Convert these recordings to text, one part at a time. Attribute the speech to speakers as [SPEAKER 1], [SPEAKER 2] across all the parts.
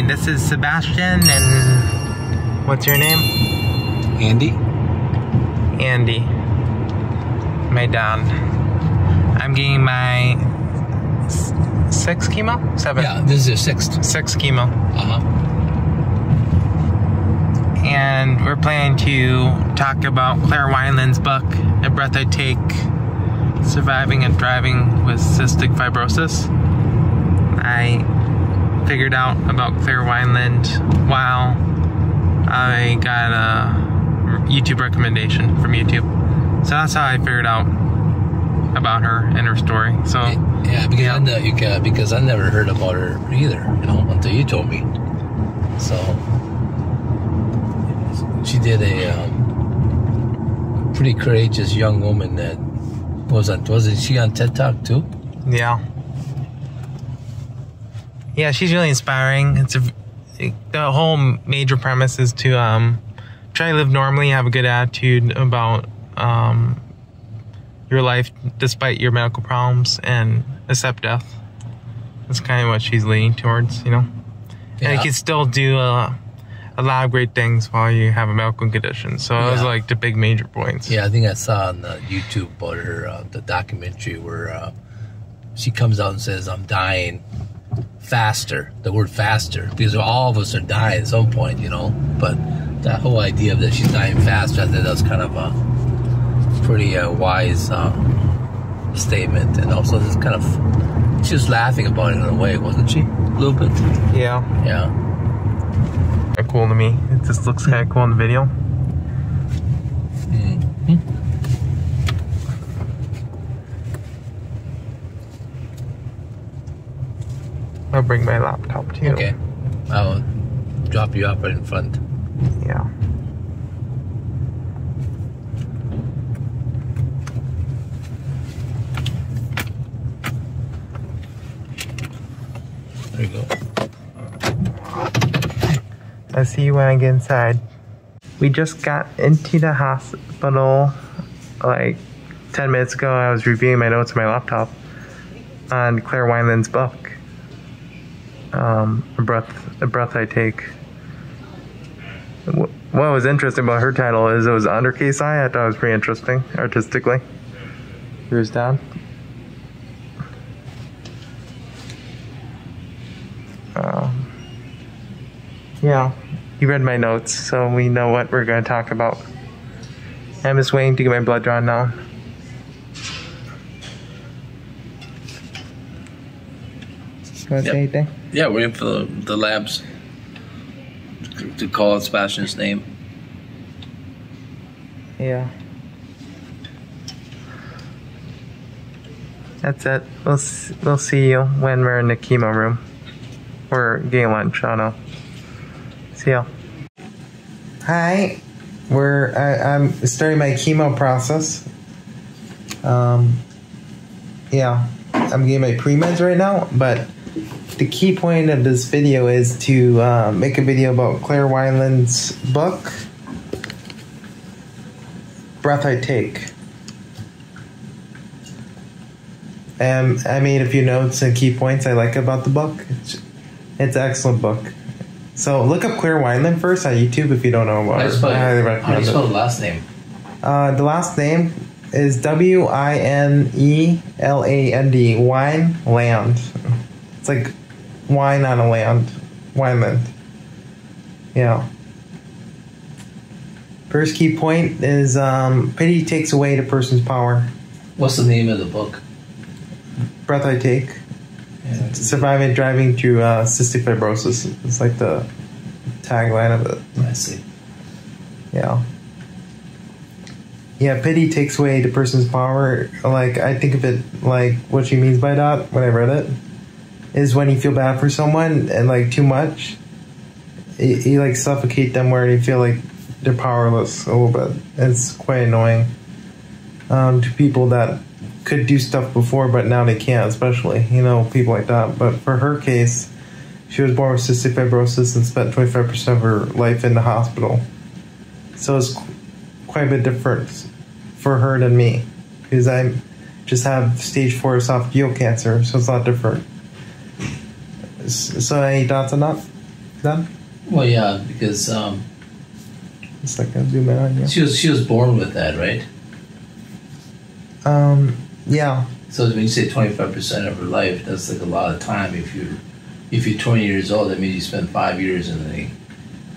[SPEAKER 1] Hi, this is Sebastian, and what's your name?
[SPEAKER 2] Andy.
[SPEAKER 1] Andy. My dad. I'm getting my sixth chemo? Seventh?
[SPEAKER 2] Yeah, this is your sixth.
[SPEAKER 1] Sixth chemo.
[SPEAKER 2] Uh-huh.
[SPEAKER 1] And we're planning to talk about Claire Wineland's book, A Breath I Take, Surviving and Thriving with Cystic Fibrosis. I figured out about Claire Wineland while I got a YouTube recommendation from YouTube. So that's how I figured out about her and her story. So
[SPEAKER 2] yeah, because I never heard about her either, until you told me. So she did a pretty courageous young woman that wasn't she on TED Talk too?
[SPEAKER 1] Yeah. Yeah, she's really inspiring. The whole major premise is to try to live normally, have a good attitude about your life despite your medical problems, and accept death. That's kind of what she's leaning towards, Yeah. And you can still do a lot of great things while you have a medical condition. So those are like the big major points.
[SPEAKER 2] Yeah, I think I saw on YouTube about her, the documentary where she comes out and says, "I'm dying faster," the word faster, because all of us are dying at some point, but that whole idea that she's dying faster, I think that was kind of a pretty wise statement. And also this kind of, she was laughing about it in a way, wasn't she? A little bit.
[SPEAKER 1] Yeah. Cool to me. It just looks kind of cool in the video.
[SPEAKER 2] Mm-hmm.
[SPEAKER 1] I'll bring my laptop too.
[SPEAKER 2] Okay. I'll drop you up right in front.
[SPEAKER 1] Yeah.
[SPEAKER 2] There you go.
[SPEAKER 1] I'll see you when I get inside. We just got into the hospital like 10 minutes ago. I was reviewing my notes on my laptop on Claire Wineland's book. A breath I take. What was interesting about her title is it was under case eye. I thought it was pretty interesting artistically. Here's down. Yeah, you read my notes, so we know what we're going to talk about. I'm just waiting to get my blood drawn now. You want to say anything?
[SPEAKER 2] Yeah, we're in for the labs to call out Sebastian's name.
[SPEAKER 1] Yeah. That's it. We'll see you when we're in the chemo room. Or getting lunch, I don't know. See ya. Hi. I'm starting my chemo process. Yeah. I'm getting my pre-meds right now, but the key point of this video is to make a video about Claire Wineland's book, Breath I Take. I made a few notes and key points I like about the book. It's an excellent book. So look up Claire Wineland first on YouTube if you don't know about her. I highly recommend it.
[SPEAKER 2] How do you spell the last name?
[SPEAKER 1] The last name is Wineland. Wineland. It's like wine on a land. Wineland. Yeah. First key point is pity takes away the person's power.
[SPEAKER 2] What's the name of the book?
[SPEAKER 1] Breath I Take. Yeah. Surviving driving through cystic fibrosis. It's like the tagline of it.
[SPEAKER 2] I see.
[SPEAKER 1] Yeah. Yeah, pity takes away the person's power. Like, I think of it like what she means by that when I read it is when you feel bad for someone and like too much, you like suffocate them where you feel like they're powerless a little bit. It's quite annoying to people that could do stuff before, but now they can't, especially, people like that. But for her case, she was born with cystic fibrosis and spent 25% of her life in the hospital. So it's quite a bit different for her than me, because I just have stage 4 esophageal cancer, so it's a lot different. So any thoughts on that? Done?
[SPEAKER 2] Well, yeah, because
[SPEAKER 1] It's like a zoom in on you.
[SPEAKER 2] she was born with that, right?
[SPEAKER 1] Yeah.
[SPEAKER 2] So when you say 25% of her life, that's like a lot of time. If you're 20 years old, that means you spent 5 years in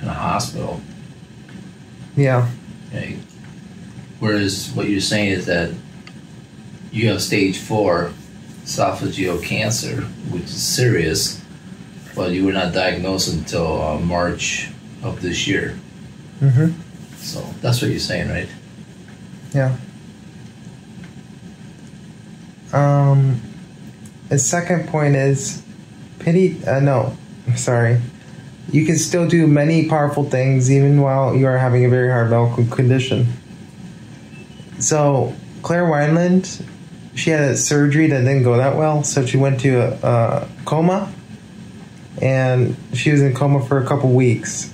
[SPEAKER 2] a hospital.
[SPEAKER 1] Yeah.
[SPEAKER 2] Okay. Whereas what you're saying is that you have stage 4 esophageal cancer, which is serious, but you were not diagnosed until March of this year.
[SPEAKER 1] Mm-hmm.
[SPEAKER 2] So that's what you're saying, right?
[SPEAKER 1] Yeah. The second point is you can still do many powerful things even while you are having a very hard medical condition. So Claire Wineland, she had a surgery that didn't go that well, so she went to a coma, and she was in coma for a couple weeks,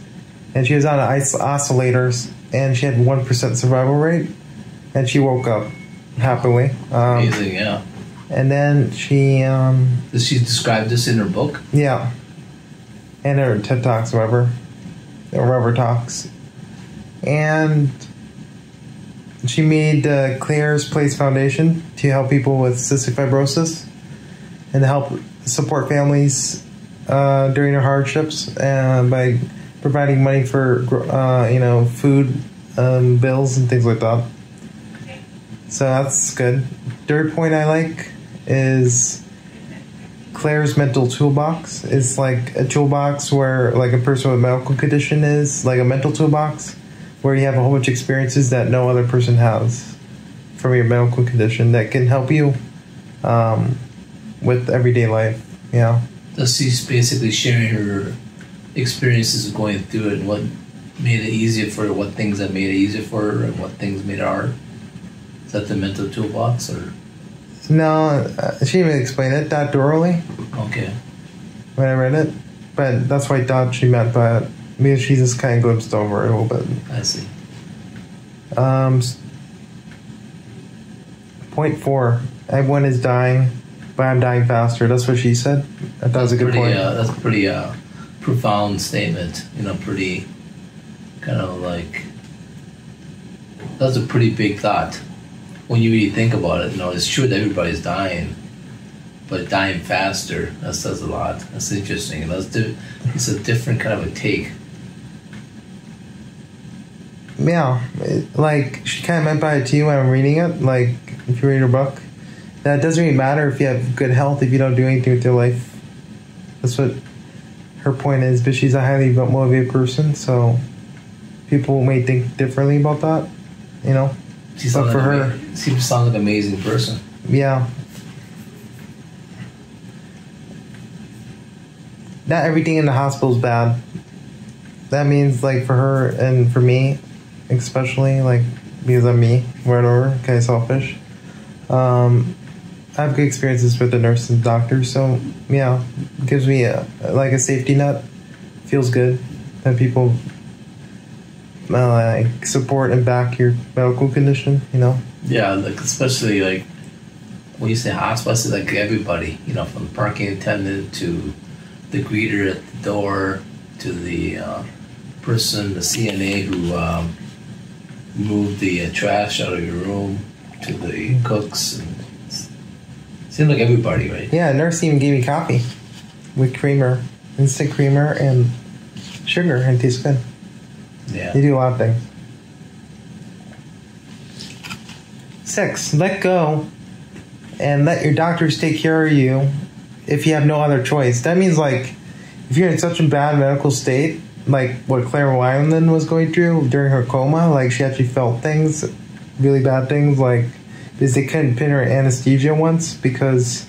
[SPEAKER 1] and she was on oscillators, and she had 1% survival rate, and she woke up happily.
[SPEAKER 2] Amazing, yeah.
[SPEAKER 1] And then she
[SPEAKER 2] Does she describe this in her book?
[SPEAKER 1] yeah, and her TED Talks, or Rubber Talks, and she made Claire's Place Foundation to help people with cystic fibrosis and to help support families during their hardships by providing money for food bills and things like that. So that's good. Third point I like is Claire's mental toolbox. It's like a toolbox where like a person with a medical condition is, like a mental toolbox where you have a whole bunch of experiences that no other person has from your medical condition that can help you with everyday life. Yeah.
[SPEAKER 2] Does she's basically sharing her experiences of going through it and what made it easier for her, what things that made it easier for her, and what things made it hard? Is that the mental toolbox, or?
[SPEAKER 1] No, she didn't even explain it that thoroughly
[SPEAKER 2] Okay.
[SPEAKER 1] when I read it, but that's what I thought she meant by it. Maybe she just kind of glimpsed over it a little bit.
[SPEAKER 2] I see.
[SPEAKER 1] Point 4. Everyone is dying, but I'm dying faster. That's what she said. I thought it was a good point.
[SPEAKER 2] That's a pretty profound statement. Pretty kind of like, that's a pretty big thought. When you really think about it, it's true that everybody's dying, but dying faster, that says a lot. That's interesting. It's a different kind of a take.
[SPEAKER 1] Yeah, like she kind of meant by it too when I'm reading it. Like if you read her book, that it doesn't really matter if you have good health if you don't do anything with your life. That's what her point is. But she's a highly motivated person, so people may think differently about that.
[SPEAKER 2] She sounds like an amazing person.
[SPEAKER 1] Yeah. Not everything in the hospital is bad. That means, like, for her and for me, especially, like, because I'm me, whatever, kind of selfish. I have good experiences with the nurses and doctors, so, yeah, it gives me, a safety net. Feels good that people support and back your medical condition,
[SPEAKER 2] Yeah, like especially like when you say hospital, it's like everybody, from the parking attendant to the greeter at the door to the person, the CNA who moved the trash out of your room to the cooks. And it seems like everybody, right?
[SPEAKER 1] Yeah, a nurse even gave me coffee with creamer, instant creamer, and sugar, and it tastes good.
[SPEAKER 2] Yeah.
[SPEAKER 1] They do a lot of things. 6, let go and let your doctors take care of you if you have no other choice. That means, like, if you're in such a bad medical state, like what Claire Wineland was going through during her coma, like she actually felt things, really bad things, like, because they couldn't pin her in anesthesia once because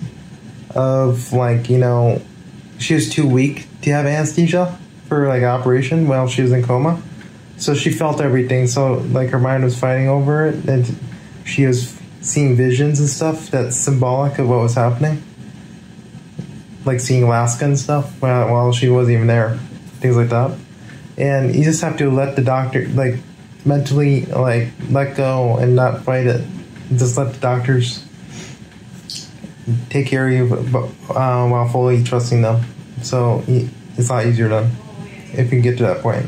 [SPEAKER 1] of, like, she was too weak to have anesthesia for, like, operation while she was in coma. So she felt everything. So, like, her mind was fighting over it, and she was seeing visions and stuff that's symbolic of what was happening. Like seeing Alaska and stuff while she wasn't even there. Things like that. And you just have to let the doctor, like, mentally, like, let go and not fight it. Just let the doctors take care of you while fully trusting them. So it's a lot easier done. if you get to that point.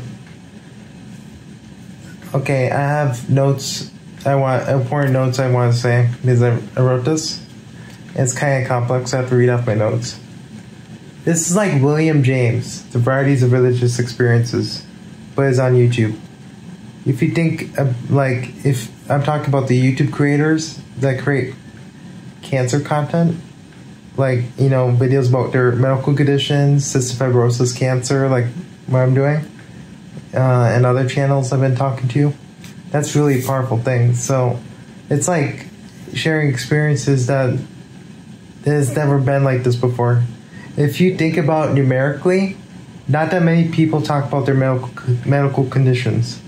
[SPEAKER 1] Okay, I have notes. Important notes I want to say because I wrote this. It's kind of complex. I have to read off my notes. This is like William James, The Varieties of Religious Experiences, but it's on YouTube. If you think if I'm talking about the YouTube creators that create cancer content, videos about their medical conditions, cystic fibrosis, cancer, like what I'm doing, and other channels I've been talking to, that's really a powerful thing. So it's like sharing experiences that has never been like this before. If you think about numerically, not that many people talk about their medical conditions.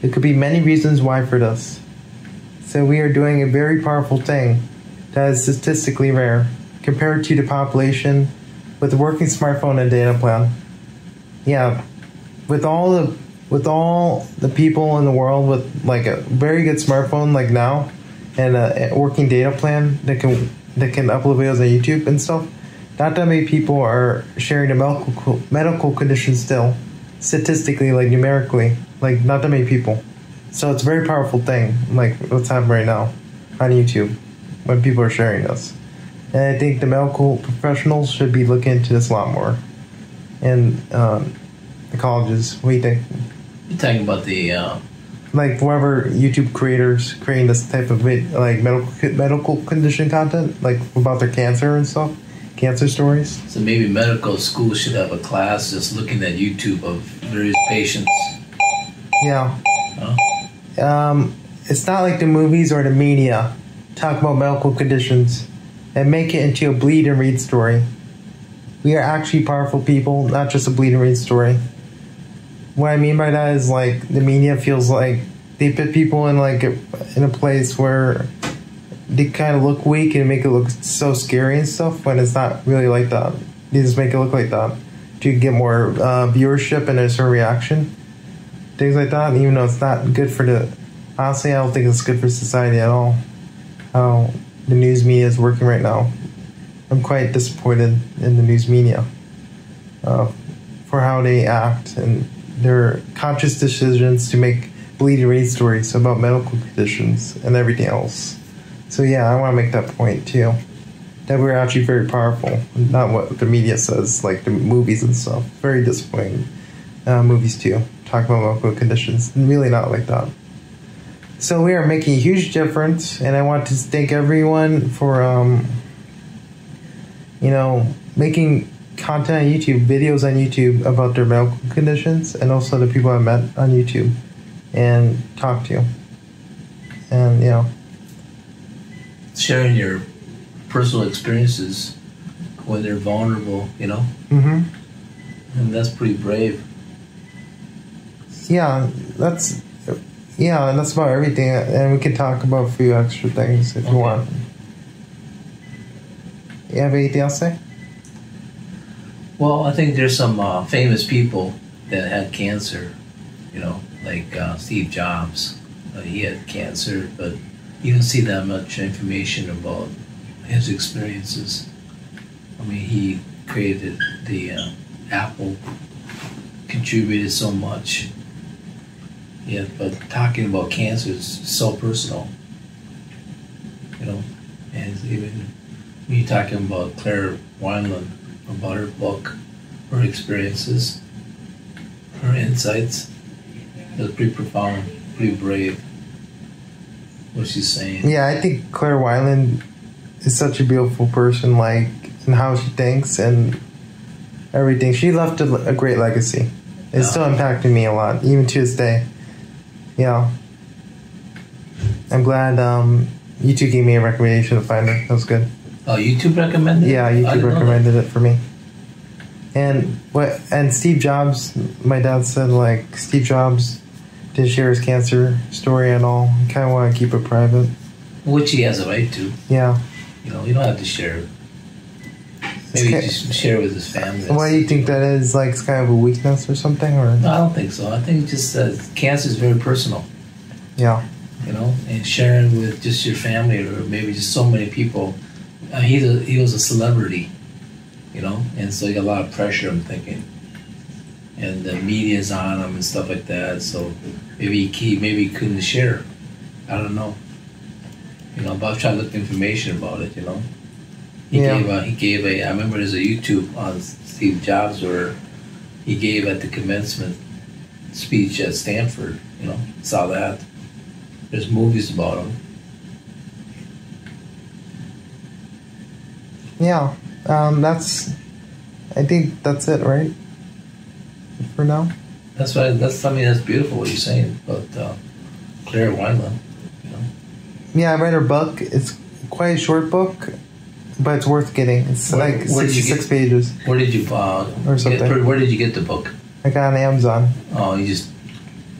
[SPEAKER 1] It could be many reasons why for this. So we are doing a very powerful thing that is statistically rare compared to the population with a working smartphone and data plan. Yeah, with all the people in the world with like a very good smartphone like now and a working data plan that can upload videos on YouTube and stuff, not that many people are sharing the medical condition still, statistically, like numerically, like not that many people. So it's a very powerful thing, like what's happening right now on YouTube when people are sharing this. And I think the medical professionals should be looking into this a lot more. And the colleges, what do you think?
[SPEAKER 2] You're talking about the
[SPEAKER 1] like whoever YouTube creators creating this type of medical condition content, like about their cancer and stuff, cancer stories.
[SPEAKER 2] So maybe medical schools should have a class just looking at YouTube of various patients.
[SPEAKER 1] Yeah.
[SPEAKER 2] Huh?
[SPEAKER 1] It's not like the movies or the media talk about medical conditions and make it into a bleed and read story. We are actually powerful people, not just a bleed and read story. What I mean by that is like the media feels like they put people in in a place where they kind of look weak and make it look so scary and stuff when it's not really like that. They just make it look like that to get more viewership and a certain reaction. Things like that, even though it's not good for honestly, I don't think it's good for society at all. How the news media is working right now. I'm quite disappointed in the news media for how they act and their conscious decisions to make bleed and read stories about medical conditions and everything else. So yeah, I want to make that point too. That we're actually very powerful, not what the media says, like the movies and stuff. Very disappointing movies too. Talk about medical conditions, really not like that. So we are making a huge difference, and I want to thank everyone for making content on YouTube, videos on YouTube about their medical conditions, and also the people I met on YouTube and talked to. And
[SPEAKER 2] sharing your personal experiences when they're vulnerable,
[SPEAKER 1] Mm-hmm.
[SPEAKER 2] And that's pretty brave.
[SPEAKER 1] Yeah, that's about everything, and we can talk about a few extra things if you want. You have anything else to say?
[SPEAKER 2] Well, I think there's some famous people that had cancer, like Steve Jobs. He had cancer, but you don't see that much information about his experiences. I mean, he created the Apple, contributed so much. Yeah, but talking about cancer is so personal, and even when you're talking about Claire Wineland, about her book, her experiences, her insights, it was pretty profound, pretty brave, what she's saying.
[SPEAKER 1] Yeah, I think Claire Wineland is such a beautiful person, like, in how she thinks and everything. She left a great legacy. It's still impacting me a lot, even to this day. Yeah. I'm glad YouTube gave me a recommendation to find her. That was good.
[SPEAKER 2] Oh, YouTube recommended it?
[SPEAKER 1] Yeah, YouTube recommended it for me. And Steve Jobs, my dad said, like, Steve Jobs didn't share his cancer story at all. He kind of want to keep it private.
[SPEAKER 2] Which he has a right to.
[SPEAKER 1] Yeah.
[SPEAKER 2] You don't have to share it. Maybe just share it with his family.
[SPEAKER 1] Why do you think that is? Like, it's kind of a weakness or something? Or
[SPEAKER 2] no, I don't think so. I think just cancer is very personal.
[SPEAKER 1] Yeah.
[SPEAKER 2] And sharing with just your family or maybe just so many people. He was a celebrity, and so you got a lot of pressure, I'm thinking. and the media's on him and stuff like that. So maybe he couldn't share. I don't know. You know, but I was trying to look information about it. You know, he gave a. I remember there's a YouTube on Steve Jobs where he gave at the commencement speech at Stanford. You know, saw that. There's movies about him.
[SPEAKER 1] Yeah, I think that's it, right? For now.
[SPEAKER 2] That's beautiful what you're saying about Claire Wineland. You know.
[SPEAKER 1] Yeah, I read her book. It's quite a short book, but it's worth getting. It's like 66 pages.
[SPEAKER 2] Where did you
[SPEAKER 1] or something?
[SPEAKER 2] Where did you get the book?
[SPEAKER 1] I got it on Amazon.
[SPEAKER 2] Oh, you just.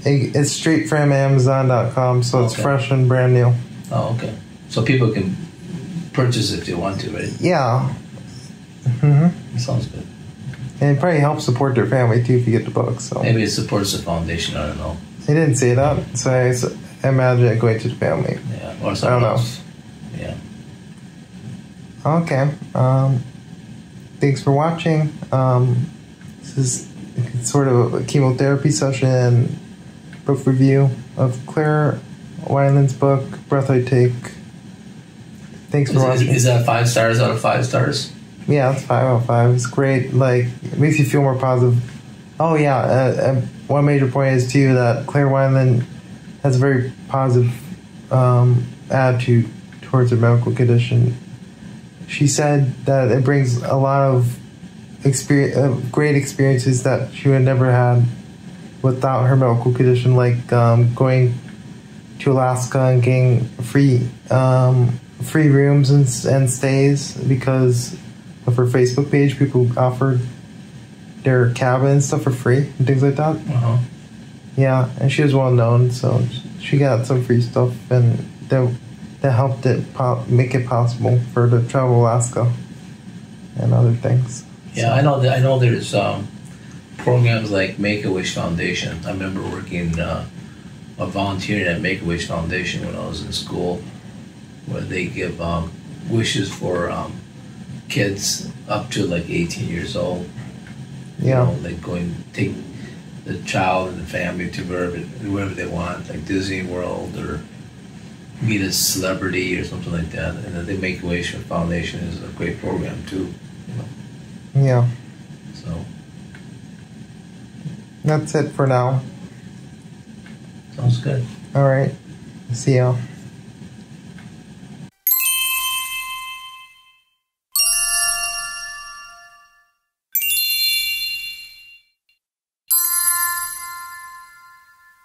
[SPEAKER 1] It's straight from Amazon.com, so it's fresh and brand new.
[SPEAKER 2] Oh, okay. So people can purchase it if they want to, right?
[SPEAKER 1] Yeah. Mm-hmm.
[SPEAKER 2] Sounds good.
[SPEAKER 1] And it probably helps support their family too if you get the book. So
[SPEAKER 2] maybe it supports the foundation. I don't know.
[SPEAKER 1] They didn't say that, so I imagine it going to the family.
[SPEAKER 2] Yeah, or something else. Yeah.
[SPEAKER 1] Okay. Thanks for watching. This is sort of a chemotherapy session, book review of Claire Wineland's book, Breath I Take. Thanks for watching.
[SPEAKER 2] Is that 5 stars out of 5 stars?
[SPEAKER 1] Yeah, it's 5 out of 5. It's great. Like, it makes you feel more positive. Oh, yeah. One major point is, too, that Claire Wineland has a very positive attitude towards her medical condition. She said that it brings a lot of great experiences that she would never had without her medical condition, like going to Alaska and getting free rooms and stays because of her Facebook page. People offered their cabin and stuff for free and things like that.
[SPEAKER 2] Uh-huh.
[SPEAKER 1] Yeah, and she was well known, so she got some free stuff, and that helped make it possible for her to travel Alaska and other things.
[SPEAKER 2] Yeah, I know there's programs like Make-A-Wish Foundation. I remember working volunteering at Make-A-Wish Foundation when I was in school, where they give wishes for kids up to like 18 years old.
[SPEAKER 1] Yeah.
[SPEAKER 2] You know, like take the child and the family to wherever they want, like Disney World, or meet a celebrity or something like that. And then the Make-A-Wish Foundation is a great program too. You know?
[SPEAKER 1] Yeah.
[SPEAKER 2] So
[SPEAKER 1] that's it for now.
[SPEAKER 2] Sounds good.
[SPEAKER 1] All right. See ya.